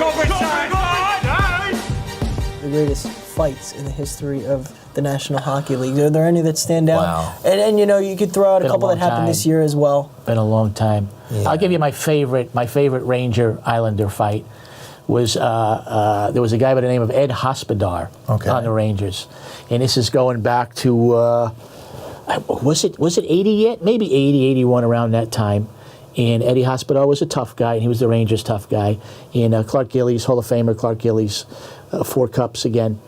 Go Bridgeside! The greatest fights in the history of the National Hockey League. Are there any that stand out? Wow. And you know, you could throw out a Been a couple that long happened time. this year as well. Been a long time. Yeah. I'll give you my favorite Ranger Islander fight was there was a guy by the name of Ed Hospodar on the Rangers, and this is going back to was it 80 yet? Maybe 80, 81 around that time. And Eddie Hospodar was a tough guy, and he was the Rangers' tough guy. And Clark Gillies, Hall of Famer Clark Gillies, 4 cups again.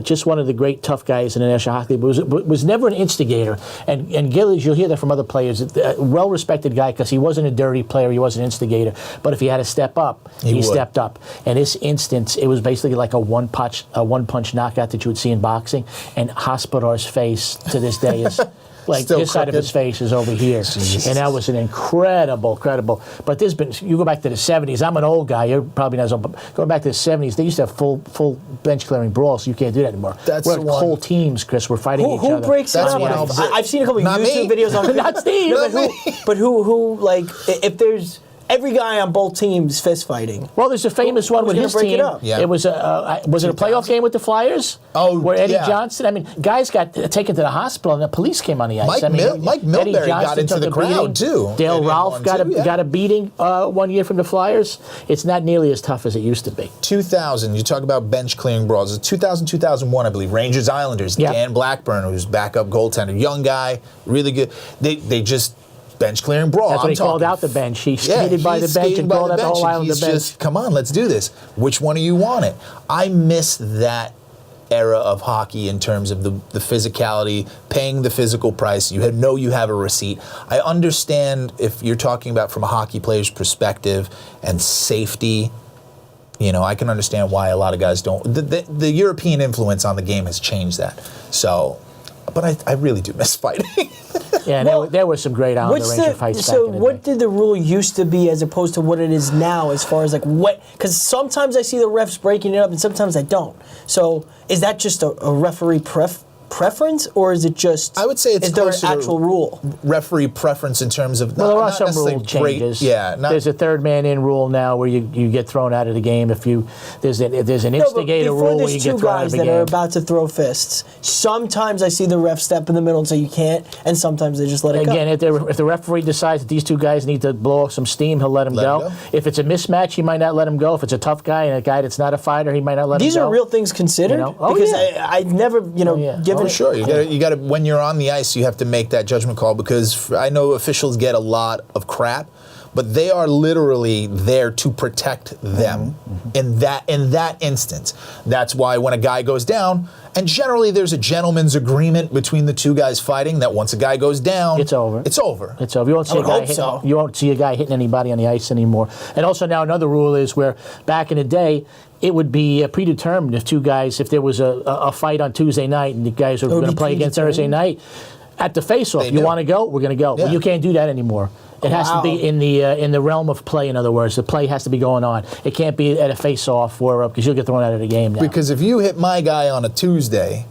Just one of the great tough guys in the National Hockey League, but was never an instigator. And Gillies, you'll hear that from other players, a well-respected guy because he wasn't a dirty player, he wasn't an instigator. But if he had to step up, he stepped up. And this instance, it was basically like a one-punch knockout that you would see in boxing. And Hospodar's face to this day is... Like Still this side of his face is over here, and that was an incredible. But there's been, you go back to the 70s. I'm an old guy. You're probably not as old. But going back to the 70s, they used to have full bench clearing brawls. So you can't do that anymore. That's We're the one. whole teams, Chris. We're fighting each Who other. breaks it That's up? what I'll say. I've seen a couple Not YouTube me. videos on Not Steve. but who like if there's every guy on both teams fist fighting. Well, there's a famous one with gonna his break it team. up? Yeah. It was a playoff game with the Flyers? Oh, where Eddie yeah. Johnston. I mean, guys got taken to the hospital, and the police came on the ice. Mike Eddie Milbury got Johnston into took the a crowd, beating. too. Dale And Ralph one, got too, yeah. a beating one year from the Flyers. It's not nearly as tough as it used to be. 2000, you talk about bench clearing brawls. It's 2000, 2001, I believe. Rangers Islanders. Yep. Dan Blackburn, who's backup goaltender, young guy, really good. They just bench clearing brawl. That's what I'm he called talking out the bench. He skated by the bench and called out the whole island the bench. Just, come on, let's do this. Which one do you want it? I miss that era of hockey in terms of the physicality, paying the physical price. You have a receipt. I understand if you're talking about from a hockey player's perspective and safety. You know, I can understand why a lot of guys don't. The European influence on the game has changed that. So, but I really do miss fighting. Yeah, Well, there were some great Islander Ranger fights back in the what day. did the rule used to be as opposed to what it is now as far as like what? Because sometimes I see the refs breaking it up and sometimes I don't. So is that just a referee preference or is it just? I would say it's is there an closer to actual rule? Referee preference in terms of Well, there are not some necessarily rule changes. There's a third man in rule now where you get thrown out of the game if there's an instigator rule where you get thrown out of the Before there's two guys that are game. about to throw fists, sometimes I see the ref step in the middle and say you can't, and sometimes they just let it go. Again, if the referee decides that these two guys need to blow off some steam, he'll let them go. If it's a mismatch, he might not let him go. If it's a tough guy and a guy that's not a fighter, he might not let him go. These are real things considered, You know? Oh, because yeah. I've never, given. Oh, sure. You got to when you're on the ice, you have to make that judgment call because I know officials get a lot of crap, but they are literally there to protect them in that instance. That's why when a guy goes down, and generally there's a gentleman's agreement between the two guys fighting that once a guy goes down, It's over. It's over. It's over. You won't see a guy you won't see a guy hitting anybody on the ice anymore. And also now another rule is where back in the day it would be predetermined if there was a fight on Tuesday night and the guys were going to play again Thursday night. At the face-off, you want to go? We're going to go. Yeah. Well, you can't do that anymore. It has to be in the realm of play. In other words, the play has to be going on. It can't be at a face-off because you'll get thrown out of the game now. Because if you hit my guy on a Tuesday,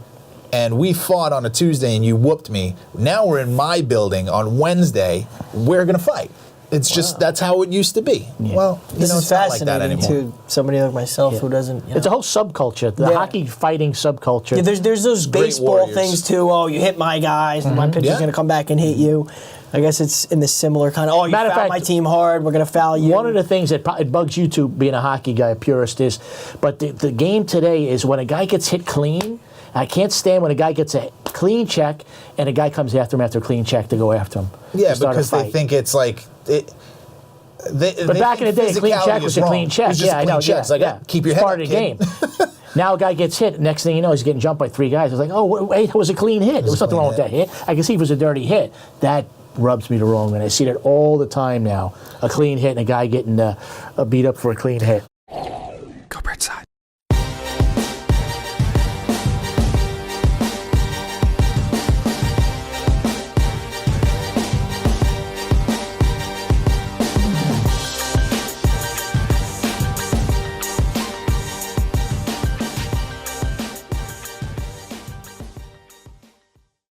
and we fought on a Tuesday and you whooped me, now we're in my building on Wednesday, we're going to fight. It's just, that's how it used to be. Yeah. Well, This is it's not like that fascinating anymore. to somebody like myself who doesn't. It's a whole subculture, the hockey fighting subculture. Yeah, there's those Great baseball warriors. things too. Oh, you hit my guys, and my pitcher's Yeah. going to come back and hit you. I guess it's in the similar kind of. Oh, you Matter of fouled fact, my team hard. We're going to foul you. One of the things that it bugs you too, being a hockey guy, a purist, is, but the game today is when a guy gets hit clean. I can't stand when a guy gets a clean check and a guy comes after him after a clean check to go after him. Yeah, to start because a they fight. think it's like. But back in the day, a clean check was a clean check. Yeah, I know. Yeah, It's like, keep your it's head part up, of the kid. game. Now a guy gets hit. Next thing you know, he's getting jumped by 3 guys. It's like, oh, wait, it was a clean hit. There was nothing wrong with that hit. I can see it was a dirty hit. That rubs me the wrong way. I see that all the time now. A clean hit and a guy getting beat up for a clean hit.